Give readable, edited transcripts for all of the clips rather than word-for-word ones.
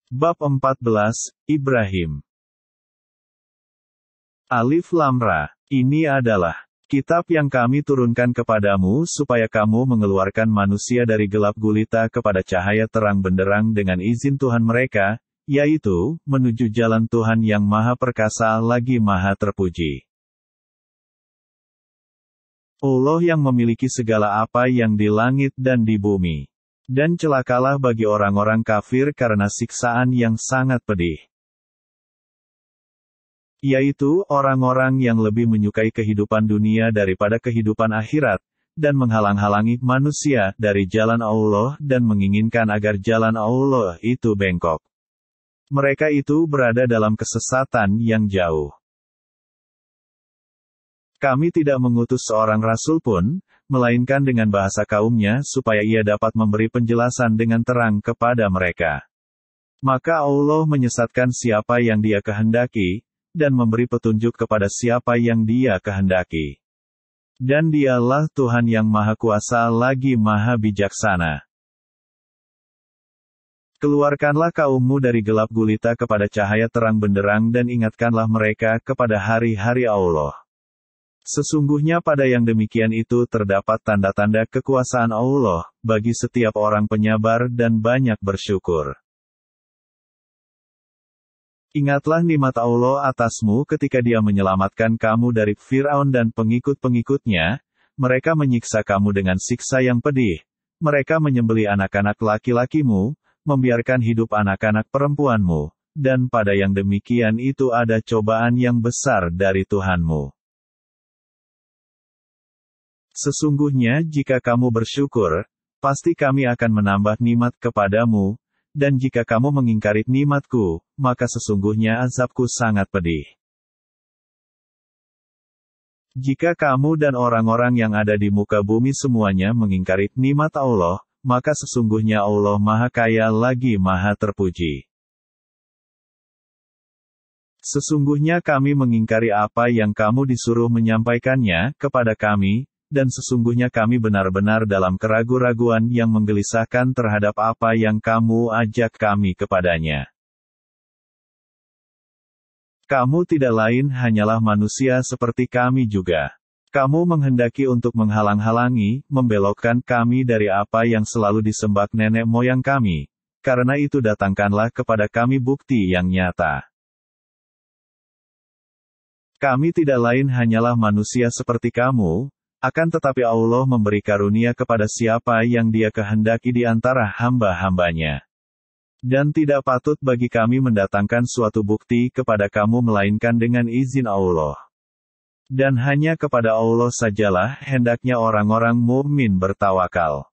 Bab 14, Ibrahim. Alif Lam Ra. Ini adalah kitab yang kami turunkan kepadamu supaya kamu mengeluarkan manusia dari gelap gulita kepada cahaya terang benderang dengan izin Tuhan mereka, yaitu, menuju jalan Tuhan yang Maha Perkasa lagi Maha Terpuji. Allah yang memiliki segala apa yang di langit dan di bumi. Dan celakalah bagi orang-orang kafir karena siksaan yang sangat pedih. Yaitu, orang-orang yang lebih menyukai kehidupan dunia daripada kehidupan akhirat, dan menghalang-halangi manusia dari jalan Allah dan menginginkan agar jalan Allah itu bengkok. Mereka itu berada dalam kesesatan yang jauh. Kami tidak mengutus seorang rasul pun, melainkan dengan bahasa kaumnya supaya ia dapat memberi penjelasan dengan terang kepada mereka. Maka Allah menyesatkan siapa yang Dia kehendaki, dan memberi petunjuk kepada siapa yang Dia kehendaki. Dan Dialah Tuhan yang Maha Kuasa lagi Maha Bijaksana. Keluarkanlah kaummu dari gelap gulita kepada cahaya terang benderang dan ingatkanlah mereka kepada hari-hari Allah. Sesungguhnya pada yang demikian itu terdapat tanda-tanda kekuasaan Allah, bagi setiap orang penyabar dan banyak bersyukur. Ingatlah nikmat Allah atasmu ketika Dia menyelamatkan kamu dari Fir'aun dan pengikut-pengikutnya, mereka menyiksa kamu dengan siksa yang pedih, mereka menyembelih anak-anak laki-lakimu, membiarkan hidup anak-anak perempuanmu, dan pada yang demikian itu ada cobaan yang besar dari Tuhanmu. Sesungguhnya jika kamu bersyukur, pasti kami akan menambah nikmat kepadamu, dan jika kamu mengingkari nikmatku, maka sesungguhnya azabku sangat pedih. Jika kamu dan orang-orang yang ada di muka bumi semuanya mengingkari nikmat Allah, maka sesungguhnya Allah Maha Kaya lagi Maha Terpuji. Sesungguhnya kami mengingkari apa yang kamu disuruh menyampaikannya kepada kami, dan sesungguhnya kami benar-benar dalam keraguan-raguan yang menggelisahkan terhadap apa yang kamu ajak kami kepadanya. Kamu tidak lain hanyalah manusia seperti kami juga. Kamu menghendaki untuk menghalang-halangi, membelokkan kami dari apa yang selalu disembah nenek moyang kami. Karena itu datangkanlah kepada kami bukti yang nyata. Kami tidak lain hanyalah manusia seperti kamu, akan tetapi Allah memberi karunia kepada siapa yang Dia kehendaki di antara hamba-hambanya. Dan tidak patut bagi kami mendatangkan suatu bukti kepada kamu melainkan dengan izin Allah. Dan hanya kepada Allah sajalah hendaknya orang-orang mukmin bertawakal.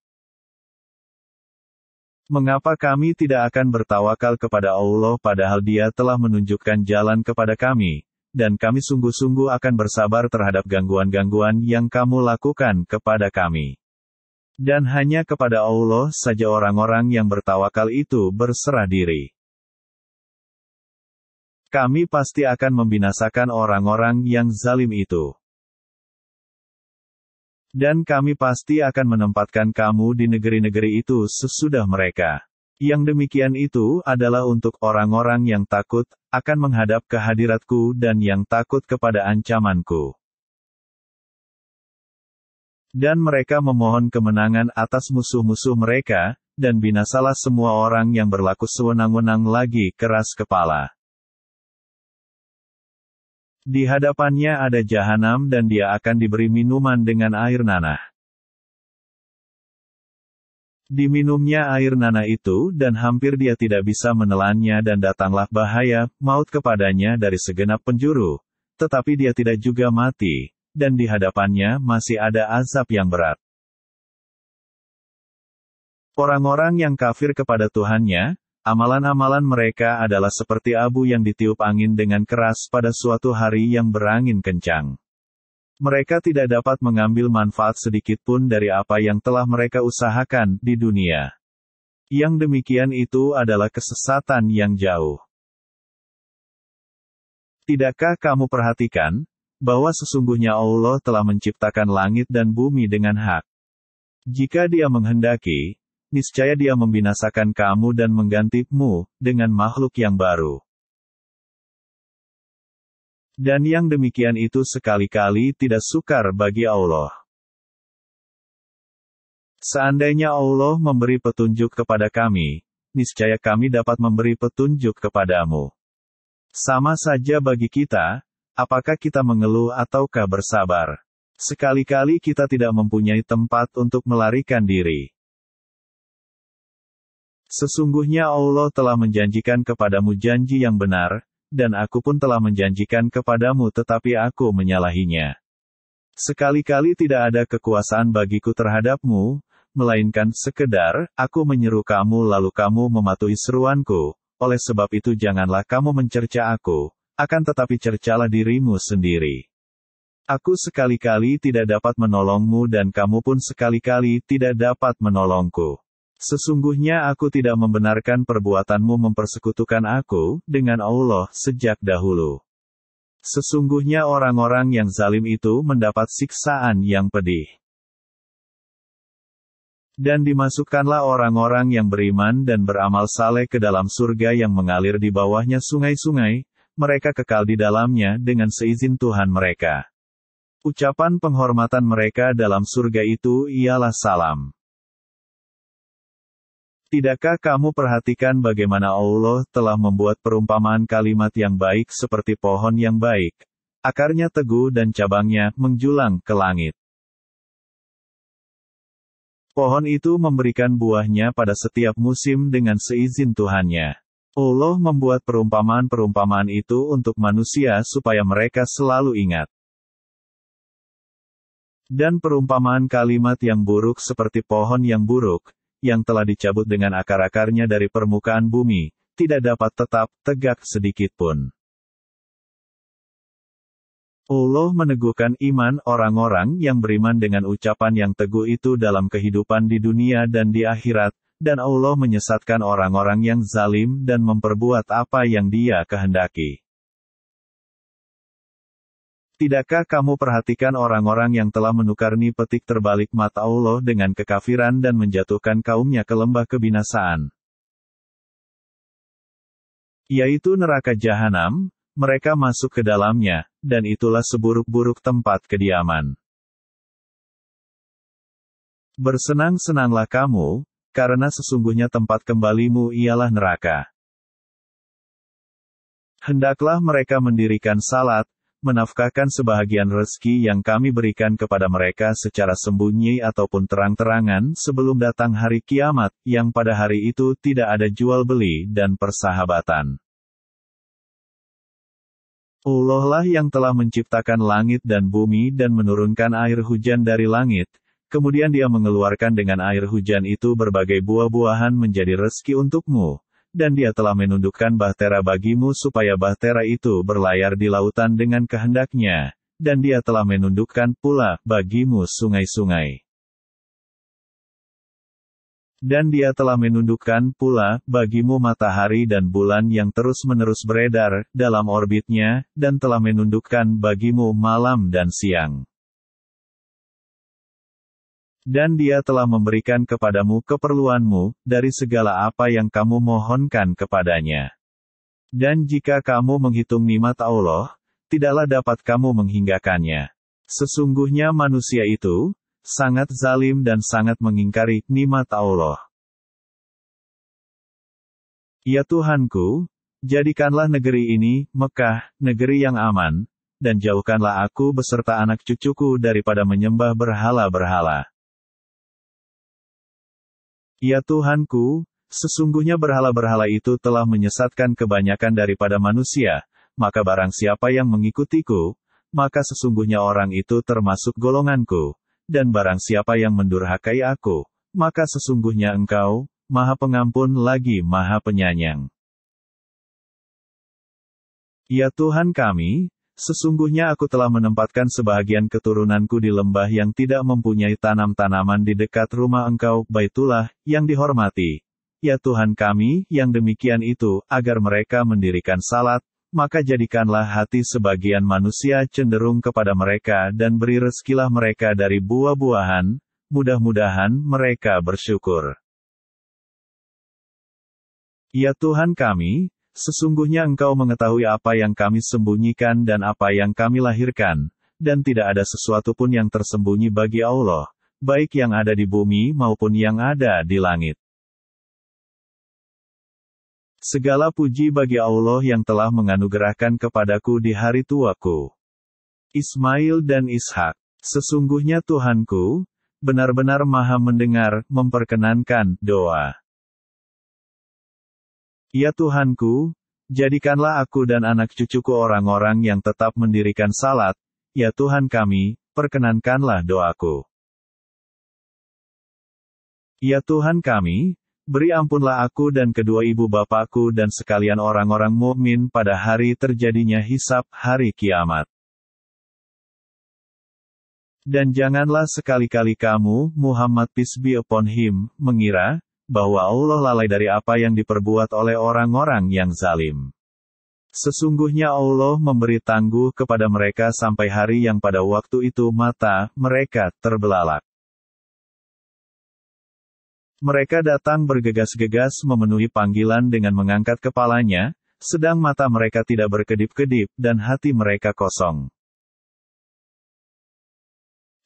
Mengapa kami tidak akan bertawakal kepada Allah padahal Dia telah menunjukkan jalan kepada kami? Dan kami sungguh-sungguh akan bersabar terhadap gangguan-gangguan yang kamu lakukan kepada kami. Dan hanya kepada Allah saja orang-orang yang bertawakal itu berserah diri. Kami pasti akan membinasakan orang-orang yang zalim itu. Dan kami pasti akan menempatkan kamu di negeri-negeri itu sesudah mereka. Yang demikian itu adalah untuk orang-orang yang takut akan menghadap ke hadiratku dan yang takut kepada ancamanku. Dan mereka memohon kemenangan atas musuh-musuh mereka, dan binasalah semua orang yang berlaku sewenang-wenang lagi keras kepala. Di hadapannya ada jahanam dan dia akan diberi minuman dengan air nanah. Diminumnya air nanah itu dan hampir dia tidak bisa menelannya dan datanglah bahaya, maut kepadanya dari segenap penjuru. Tetapi dia tidak juga mati, dan di hadapannya masih ada azab yang berat. Orang-orang yang kafir kepada Tuhannya, amalan-amalan mereka adalah seperti abu yang ditiup angin dengan keras pada suatu hari yang berangin kencang. Mereka tidak dapat mengambil manfaat sedikit pun dari apa yang telah mereka usahakan di dunia. Yang demikian itu adalah kesesatan yang jauh. Tidakkah kamu perhatikan, bahwa sesungguhnya Allah telah menciptakan langit dan bumi dengan hak? Jika Dia menghendaki, niscaya Dia membinasakan kamu dan menggantimu dengan makhluk yang baru. Dan yang demikian itu sekali-kali tidak sukar bagi Allah. Seandainya Allah memberi petunjuk kepada kami, niscaya kami dapat memberi petunjuk kepadamu. Sama saja bagi kita, apakah kita mengeluh ataukah bersabar. Sekali-kali kita tidak mempunyai tempat untuk melarikan diri. Sesungguhnya Allah telah menjanjikan kepadamu janji yang benar, dan aku pun telah menjanjikan kepadamu tetapi aku menyalahinya. Sekali-kali tidak ada kekuasaan bagiku terhadapmu, melainkan sekedar, aku menyeru kamu lalu kamu mematuhi seruanku, oleh sebab itu janganlah kamu mencerca aku, akan tetapi cercalah dirimu sendiri. Aku sekali-kali tidak dapat menolongmu dan kamu pun sekali-kali tidak dapat menolongku. Sesungguhnya aku tidak membenarkan perbuatanmu mempersekutukan aku dengan Allah sejak dahulu. Sesungguhnya orang-orang yang zalim itu mendapat siksaan yang pedih. Dan dimasukkanlah orang-orang yang beriman dan beramal saleh ke dalam surga yang mengalir di bawahnya sungai-sungai, mereka kekal di dalamnya dengan seizin Tuhan mereka. Ucapan penghormatan mereka dalam surga itu ialah salam. Tidakkah kamu perhatikan bagaimana Allah telah membuat perumpamaan kalimat yang baik seperti pohon yang baik, akarnya teguh dan cabangnya menjulang ke langit. Pohon itu memberikan buahnya pada setiap musim dengan seizin Tuhannya. Allah membuat perumpamaan-perumpamaan itu untuk manusia supaya mereka selalu ingat. Dan perumpamaan kalimat yang buruk seperti pohon yang buruk, yang telah dicabut dengan akar-akarnya dari permukaan bumi, tidak dapat tetap tegak sedikitpun. Allah meneguhkan iman orang-orang yang beriman dengan ucapan yang teguh itu dalam kehidupan di dunia dan di akhirat, dan Allah menyesatkan orang-orang yang zalim dan memperbuat apa yang Dia kehendaki. Tidakkah kamu perhatikan orang-orang yang telah menukarni petik terbalik mata Allah dengan kekafiran dan menjatuhkan kaumnya ke lembah kebinasaan? Yaitu neraka jahanam, mereka masuk ke dalamnya, dan itulah seburuk-buruk tempat kediaman. Bersenang-senanglah kamu, karena sesungguhnya tempat kembalimu ialah neraka. Hendaklah mereka mendirikan salat, menafkahkan sebahagian rezeki yang kami berikan kepada mereka secara sembunyi ataupun terang-terangan sebelum datang hari kiamat, yang pada hari itu tidak ada jual beli dan persahabatan. Allah lah yang telah menciptakan langit dan bumi dan menurunkan air hujan dari langit, kemudian Dia mengeluarkan dengan air hujan itu berbagai buah-buahan menjadi rezeki untukmu. Dan Dia telah menundukkan bahtera bagimu supaya bahtera itu berlayar di lautan dengan kehendaknya, dan Dia telah menundukkan pula bagimu sungai-sungai. Dan Dia telah menundukkan pula bagimu matahari dan bulan yang terus-menerus beredar dalam orbitnya, dan telah menundukkan bagimu malam dan siang. Dan Dia telah memberikan kepadamu keperluanmu, dari segala apa yang kamu mohonkan kepadanya. Dan jika kamu menghitung nikmat Allah, tidaklah dapat kamu menghinggakannya. Sesungguhnya manusia itu, sangat zalim dan sangat mengingkari nikmat Allah. Ya Tuhanku, jadikanlah negeri ini, Mekah, negeri yang aman, dan jauhkanlah aku beserta anak cucuku daripada menyembah berhala-berhala. Ya Tuhanku, sesungguhnya berhala-berhala itu telah menyesatkan kebanyakan daripada manusia, maka barang siapa yang mengikutiku, maka sesungguhnya orang itu termasuk golonganku, dan barang siapa yang mendurhakai aku, maka sesungguhnya Engkau, Maha Pengampun lagi Maha Penyayang. Ya Tuhan kami, sesungguhnya aku telah menempatkan sebahagian keturunanku di lembah yang tidak mempunyai tanam-tanaman di dekat rumah Engkau, Baitullah, yang dihormati. Ya Tuhan kami, yang demikian itu, agar mereka mendirikan salat, maka jadikanlah hati sebagian manusia cenderung kepada mereka dan beri rezekilah mereka dari buah-buahan, mudah-mudahan mereka bersyukur. Ya Tuhan kami, sesungguhnya Engkau mengetahui apa yang kami sembunyikan dan apa yang kami lahirkan, dan tidak ada sesuatu pun yang tersembunyi bagi Allah, baik yang ada di bumi maupun yang ada di langit. Segala puji bagi Allah yang telah menganugerahkan kepadaku di hari tuaku, Ismail dan Ishak. Sesungguhnya Tuhanku, benar-benar maha mendengar, memperkenankan doa. Ya Tuhanku, jadikanlah aku dan anak cucuku orang-orang yang tetap mendirikan salat, ya Tuhan kami, perkenankanlah doaku. Ya Tuhan kami, beri ampunlah aku dan kedua ibu bapakku dan sekalian orang-orang mukmin pada hari terjadinya hisab, hari kiamat. Dan janganlah sekali-kali kamu, Muhammad peace be upon him, mengira bahwa Allah lalai dari apa yang diperbuat oleh orang-orang yang zalim. Sesungguhnya Allah memberi tangguh kepada mereka sampai hari yang pada waktu itu mata mereka terbelalak. Mereka datang bergegas-gegas memenuhi panggilan dengan mengangkat kepalanya, sedang mata mereka tidak berkedip-kedip dan hati mereka kosong.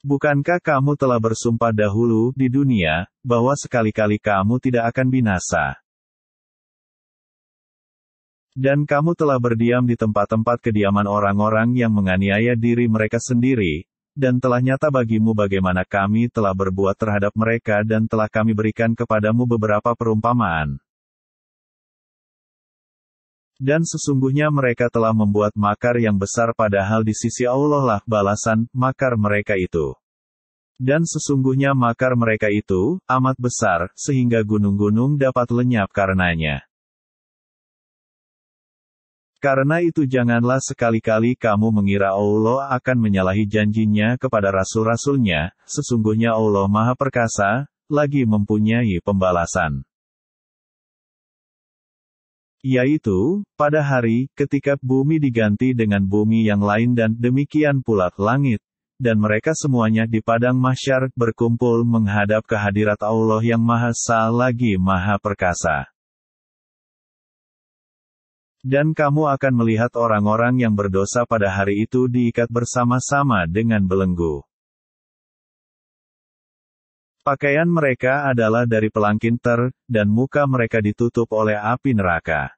Bukankah kamu telah bersumpah dahulu di dunia, bahwa sekali-kali kamu tidak akan binasa? Dan kamu telah berdiam di tempat-tempat kediaman orang-orang yang menganiaya diri mereka sendiri, dan telah nyata bagimu bagaimana kami telah berbuat terhadap mereka dan telah kami berikan kepadamu beberapa perumpamaan. Dan sesungguhnya mereka telah membuat makar yang besar padahal di sisi Allah lah balasan makar mereka itu. Dan sesungguhnya makar mereka itu amat besar, sehingga gunung-gunung dapat lenyap karenanya. Karena itu janganlah sekali-kali kamu mengira Allah akan menyalahi janjinya kepada rasul-rasulnya, sesungguhnya Allah Maha Perkasa, lagi mempunyai pembalasan. Yaitu, pada hari, ketika bumi diganti dengan bumi yang lain dan demikian pula langit, dan mereka semuanya di padang mahsyar berkumpul menghadap kehadirat Allah yang Maha Esa lagi Maha Perkasa. Dan kamu akan melihat orang-orang yang berdosa pada hari itu diikat bersama-sama dengan belenggu. Pakaian mereka adalah dari pelangkin ter, dan muka mereka ditutup oleh api neraka.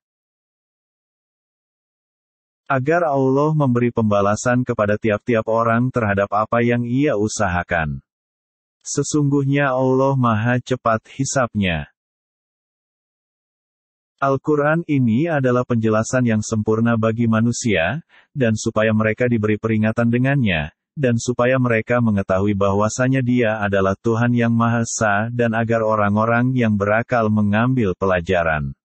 Agar Allah memberi pembalasan kepada tiap-tiap orang terhadap apa yang ia usahakan. Sesungguhnya Allah Maha cepat hisapnya. Al-Quran ini adalah penjelasan yang sempurna bagi manusia, dan supaya mereka diberi peringatan dengannya, dan supaya mereka mengetahui bahwasanya Dia adalah Tuhan yang Maha Esa dan agar orang-orang yang berakal mengambil pelajaran.